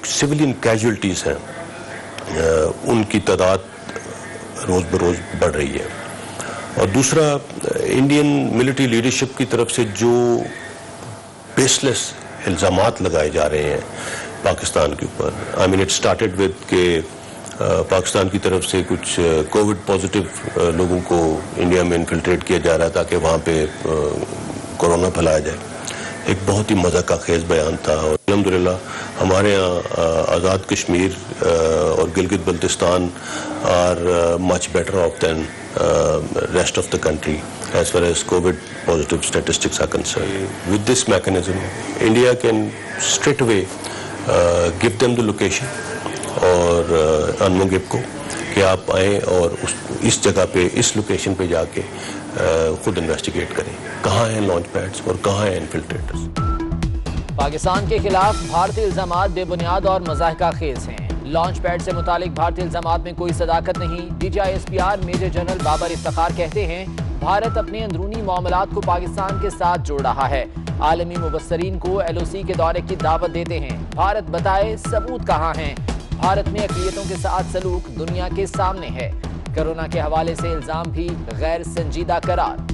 Civilian casualties हैं उनकी तादाद रोज़ बरोज़ बढ़ रही है। और दूसरा, इंडियन मिलिट्री लीडरशिप की तरफ से जो बेसलेस इल्ज़ामात लगाए जा रहे हैं पाकिस्तान के ऊपर, I mean it started with के पाकिस्तान की तरफ से कुछ कोविड पॉजिटिव लोगों को इंडिया में इन्फिल्ट्रेट किया जा रहा है ताकि वहाँ पे कोरोना फैलाया जाए। एक बहुत ही मज़ा का खेज बयान था। और अल्हम्दुलिल्लाह हमारे यहाँ आज़ाद कश्मीर और Gilgit Baltistan are much better off than rest of the country as far as COVID positive statistics are concerned. With this mechanism, India can straight away give them the location और अनमुगिब को कि आप आएँ और इस जगह पे, इस लोकेशन पे जाके खुद इन्वेस्टिगेट करें कहाँ हैं लॉन्च पैड्स और कहाँ हैं इन्फिल्ट्रेटर्स। पाकिस्तान के खिलाफ भारतीय इल्जामात बेबुनियाद और मज़ाहिका खेज हैं। लॉन्च पैड से मुतालिक भारतीय इल्जामात में कोई सदाकत नहीं। DGISPR major general Babar Iftikhar कहते हैं भारत अपने अंदरूनी मामलात को पाकिस्तान के साथ जोड़ रहा है। आलमी मुबस्सरीन को LOC के दौरे की दावत देते हैं। भारत बताए सबूत कहाँ हैं। भारत में अक़लियतों के साथ सलूक दुनिया के सामने है। कोरोना के हवाले से इल्जाम भी गैर संजीदा करार।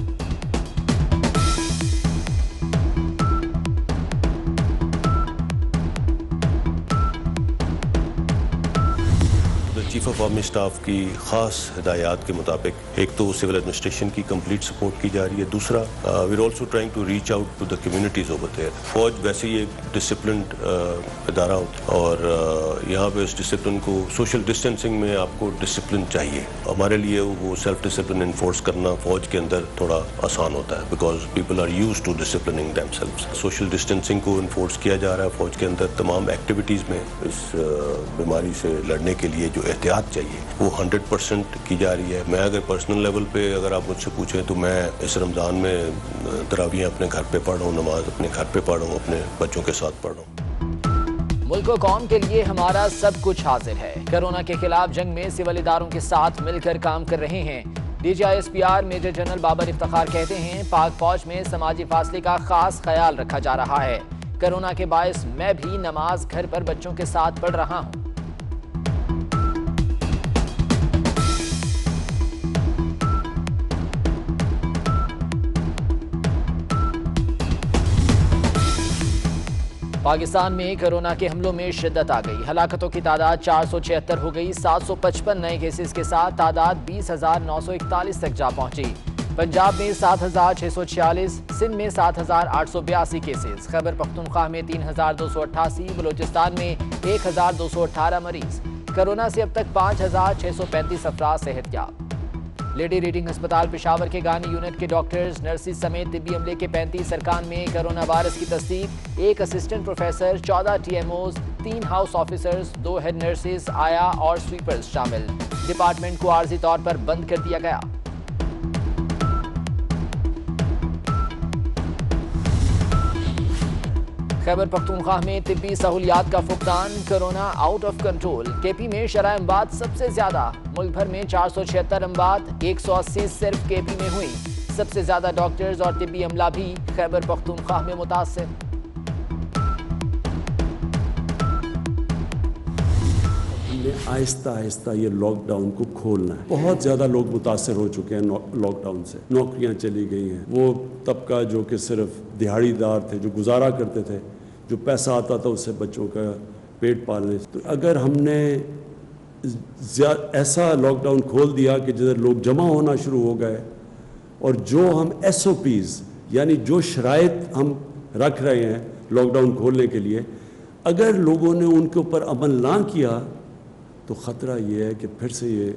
चीफ ऑफ आर्मी स्टाफ की खास हिदायत के मुताबिक एक तो सिविल एडमिनिस्ट्रेशन की कंप्लीट सपोर्ट की जा रही है, दूसरा we are also trying to reach out to the communities over there. फौज वैसे ही एक डिसिप्लिन्ड इदारा होता है और यहाँ पे इस डिसिप्लिन को, सोशल डिस्टेंसिंग में आपको डिसिप्लिन चाहिए। हमारे लिए वो सेल्फ डिसिप्लिन इन्फोर्स करना फौज के अंदर थोड़ा आसान होता है because people are used to disciplining themselves. Social distancing को इन्फोर्स किया जा रहा है फौज के अंदर। तमाम एक्टिविटीज़ में इस बीमारी से लड़ने के लिए जो एहतियात चाहिए वो 100% की जा रही है। मैं अगर पर्सनल लेवल पे अगर आप मुझसे पूछें तो मैं इस रमज़ान में तरावीह अपने घर पे पढ़ रहा हूँ, नमाज अपने घर पे पढ़ रहा हूँ, अपने बच्चों के साथ पढ़ रहा हूँ। मुल्क व कौम के लिए हमारा सब कुछ हाजिर है। कोरोना के खिलाफ जंग में सिविल इदारों के साथ मिलकर काम कर रहे हैं। DGISPR major general Babar Iftikhar कहते हैं पाक फौज में समाजी फासले का खास ख्याल रखा जा रहा है। कोरोना के बायस मैं भी नमाज घर पर बच्चों के साथ पढ़ रहा हूँ। पाकिस्तान में कोरोना के हमलों में शिद्दत आ गई। हलाकतों की तादाद 476 हो गई। 755 नए केसेस के साथ तादाद 20,941 तक जा पहुंची। पंजाब में 7,646, सिंध में 7,882 केसेस, खैबर पख्तूनख्वा में 3,288, बलूचिस्तान में 1,218 मरीज। कोरोना से अब तक 5,635 अफराद सेहतयाब। लेडी रीडिंग अस्पताल पेशावर के गानी यूनिट के डॉक्टर्स, नर्सिस समेत तिब्बी अमले के 35 अरकान में कोरोना वायरस की तस्दीक। 1 assistant professor, 14 TMOs, 3 house officers, 2 head nurses, आया और स्वीपर्स शामिल। डिपार्टमेंट को आर्जी तौर पर बंद कर दिया गया। खैबर पख्तूनख्वा में तिब्बी सहूलियात का फुकदान। Corona out of control. KP में शरह अमवात सबसे ज्यादा। मुल्क भर में 476 अमवात, 180 सिर्फ KP में हुई। सबसे ज्यादा डॉक्टर्स और तिब्बी अमला भी खैबर पख्तूनख्वा में मुतासिर। हमने आहिस्ता आहिस्ता ये लॉकडाउन को खोलना है। बहुत ज़्यादा लोग मुतासर हो चुके हैं लॉकडाउन से। नौकरियां चली गई हैं। वो तबका जो कि सिर्फ दिहाड़ीदार थे, जो गुजारा करते थे, जो पैसा आता था उससे बच्चों का पेट पालने। तो अगर हमने ऐसा लॉकडाउन खोल दिया कि जिधर लोग जमा होना शुरू हो गए और जो हम SOPs यानी जो शराइत हम रख रहे हैं लॉकडाउन खोलने के लिए, अगर लोगों ने उनके ऊपर अमल ना किया तो ख़तरा ये है कि फिर से ये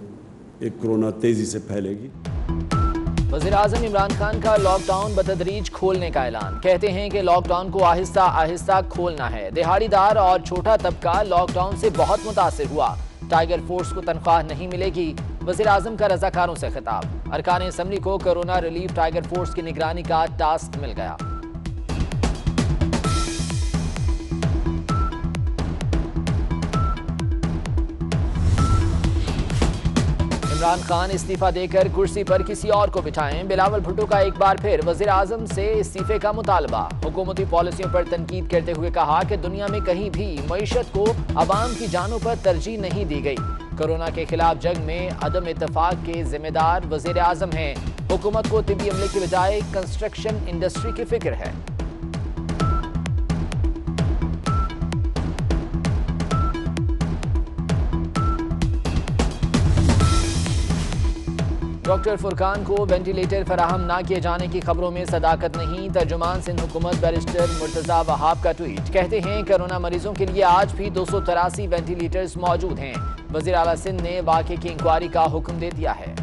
एक कोरोना तेज़ी से फैलेगी। वज़ीर-ए-आज़म इमरान खान का लॉकडाउन बतदरीज खोलने का ऐलान। कहते हैं कि लॉकडाउन को आहिस्ता आहिस्ता खोलना है। दिहाड़ीदार और छोटा तबका लॉकडाउन से बहुत मुतासिर हुआ। टाइगर फोर्स को तनख्वाह नहीं मिलेगी। वज़ीर-ए-आज़म का रज़ाकारों से खिताब। अरकान असम्बली को कोरोना रिलीफ टाइगर फोर्स की निगरानी का टास्क मिल गया। इमरान खान इस्तीफा देकर कुर्सी पर किसी और को बिठाएं। बिलावल भुट्टो का एक बार फिर वजीर आजम से इस्तीफे का मुतालबा। हुकूमती पॉलिसियों पर तनकीद करते हुए कहा कि दुनिया में कहीं भी मईशत को अवाम की जानों पर तरजीह नहीं दी गई। कोरोना के खिलाफ जंग में अदम इत्तेफाक के जिम्मेदार वजीर आजम हैं। हुकूमत को तिब्बी अमले की बजाय कंस्ट्रक्शन इंडस्ट्री की फिक्र है। डॉक्टर फुरकान को वेंटिलेटर फराहम न किए जाने की खबरों में सदाकत नहीं। तर्जुमान सिंध हुकूमत बैरिस्टर मुर्तजा वहाब का ट्वीट। कहते हैं कोरोना मरीजों के लिए आज भी 283 वेंटिलेटर्स मौजूद हैं। वजीर आला सिंध ने वाक़े की इंक्वायरी का हुक्म दे दिया है।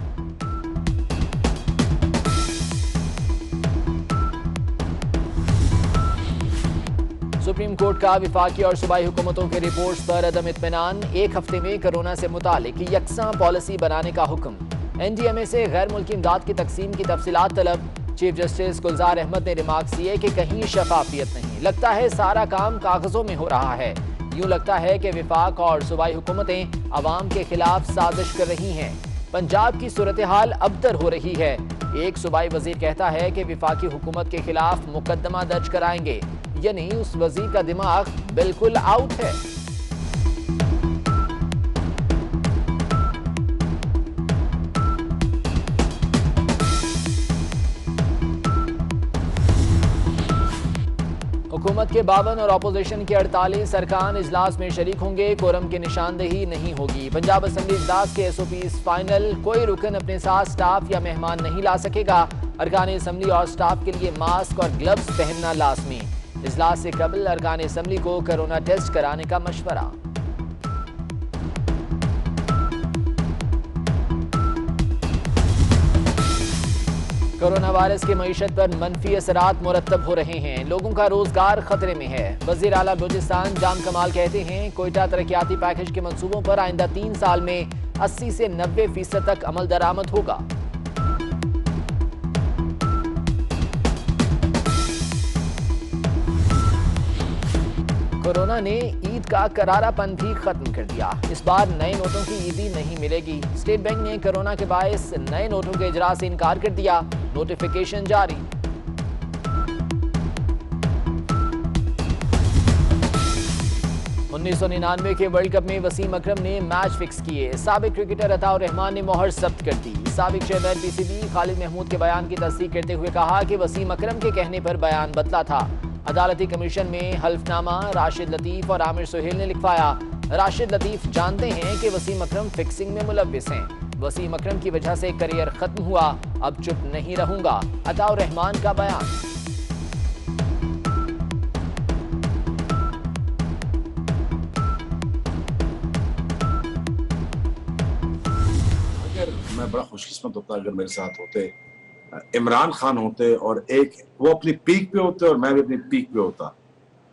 सुप्रीम कोर्ट का विफाकी और सूबाई हुकूमतों की रिपोर्ट्स पर अदम इत्मीनान। एक हफ्ते में कोरोना से मुतालिक यकसा पॉलिसी बनाने का हुक्म। NDMA से गैर मुल्की इमदाद की तकसीम की तफसीलात तलब। चीफ जस्टिस गुलजार अहमद ने रिमार्क्स दिए कि कहीं शफाफियत नहीं, लगता है सारा काम कागजों में हो रहा है। यूं लगता है कि विफाक और सूबाई हुकूमतें अवाम के खिलाफ साजिश कर रही हैं। पंजाब की सूरत हाल अबतर हो रही है। एक सूबाई वजीर कहता है कि विफाकी हुकूमत के खिलाफ मुकदमा दर्ज कराएंगे, यानी उस वजीर का दिमाग बिल्कुल आउट है। हुकूमत के 52 और अपोजिशन के 48 अरकान इजलास में शरीक होंगे। कोरम की निशानदेही नहीं होगी। पंजाब असम्बली इजलास के SOPs फाइनल। कोई रुकन अपने साथ स्टाफ या मेहमान नहीं ला सकेगा। अरकान असम्बली और स्टाफ के लिए मास्क और ग्लव्स पहनना लाजमी। इजलास से कबल अरकान असम्बली को कोरोना टेस्ट कराने का मशवरा। कोरोना वायरस के मईशत पर मनफी असरात मुरतब हो रहे हैं। लोगों का रोजगार खतरे में है। वजीर आला बलूचिस्तान जाम कमाल कहते हैं कोयटा तरक्याती पैकेज के मंसूबों पर आइंदा 3 साल में 80 से 90% तक अमल दरामद होगा। कोरोना ने ईद का करारापन भी खत्म कर दिया। इस बार नए नोटों की ईदी नहीं मिलेगी। स्टेट बैंक ने कोरोना के बायस नए नोटों के इजरा से इनकार कर दिया। नोटिफिकेशन जारी। उन्नीस सौ 99 के वर्ल्ड कप में वसीम अकरम ने मैच फिक्स किए। साबिक क्रिकेटर अताउर रहमान ने मोहर जब्त कर दी। साबिक चेयरमैन PCB खालिद महमूद के बयान की तस्दीक करते हुए कहा कि वसीम अकरम के कहने पर बयान बदला था। अदालती कमीशन में हल्फनामा राशिद लतीफ और आमिर सुहेल ने लिखवाया। राशिद लतीफ जानते हैं कि वसीम अकरम फिक्सिंग में मुलव्विस हैं। वसीम अकरम की वजह से करियर खत्म हुआ, अब चुप नहीं रहूंगा, अताउर रहमान का बयान। अगर मैं बड़ा खुशकिस्मत होता अगर मेरे साथ होते इमरान खान होते और एक वो अपनी पीक पे होते और मैं भी अपनी पीक पे होता,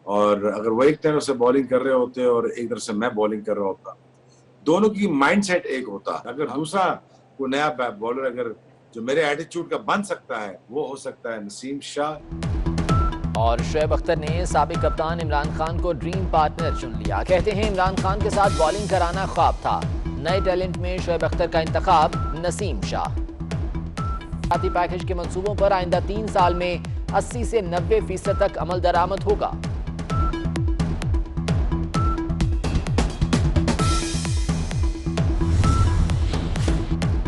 और अगर वो एक तरह से बॉलिंग कर रहे होते और एक तरह से मैं बॉलिंग कर रहा होता, दोनों की माइंडसेट एक होता। अगर दूसरा कोई नया बॉलर अगर जो मेरे एटीट्यूड का बन सकता है वो हो सकता है नसीम शाह। और शुएब अख्तर ने साबिक कप्तान इमरान खान को ड्रीम पार्टनर चुन लिया। कहते हैं इमरान खान के साथ बॉलिंग कराना ख्वाब था। नए टैलेंट में शुएब अख्तर का इंतखाब नसीम शाह। पैकेज के मंसूबों पर आइंदा 3 साल में 80 से 90% तक अमल दरामद होगा।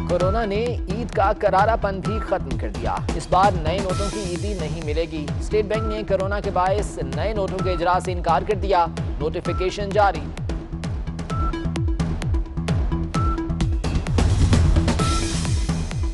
कोरोना ने ईद का करारापन भी खत्म कर दिया। इस बार नए नोटों की ईदी नहीं मिलेगी। स्टेट बैंक ने कोरोना के बायस नए नोटों के इजरा से इनकार कर दिया। नोटिफिकेशन जारी।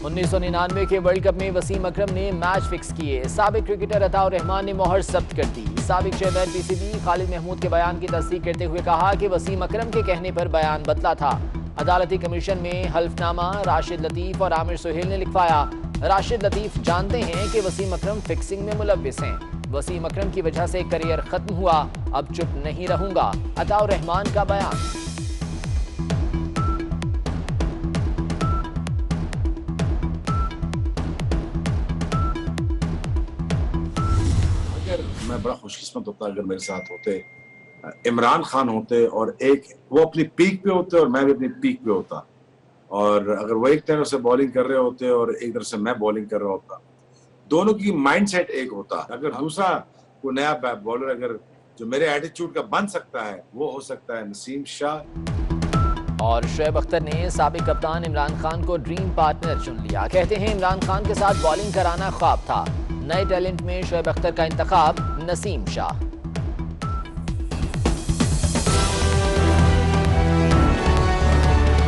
उन्नीस सौ 99 के वर्ल्ड कप में वसीम अकरम ने मैच फिक्स किए। साबिक क्रिकेटर अताउर रहमान ने मोहर जब्त कर दी। साबिक चेयरमैन PCB खालिद महमूद के बयान की तस्दीक करते हुए कहा कि वसीम अकरम के कहने पर बयान बदला था। अदालती कमीशन में हल्फनामा राशिद लतीफ और आमिर सुहेल ने लिखवाया। राशिद लतीफ जानते हैं कि वसीम अकरम फिक्सिंग में मुलव्विस हैं। वसीम अकरम की वजह से करियर खत्म हुआ, अब चुप नहीं रहूंगा, अताउर रहमान का बयान। मैं बड़ा खुशकिस्मत होता अगर मेरे साथ होते इमरान खान होते और एक वो अपनी पीक पे होते और मैं भी अपनी पीक पे होता, और अगर वो एक तरह से बॉलिंग कर रहे होते और एक तरह से मैं बॉलिंग कर रहा होता, दोनों की माइंडसेट एक होता। अगर दूसरा कोई नया बॉलर अगर जो मेरे एटीट्यूड का बन सकता है, वो हो सकता है नसीम शाह। और शुएब अख्तर ने साबिक कप्तान इमरान खान को ड्रीम पार्टनर चुन लिया। कहते हैं इमरान खान के साथ बॉलिंग कराना ख्वाब था। नए टैलेंट में शुएब अख्तर का इंतखाब नसीम शाह।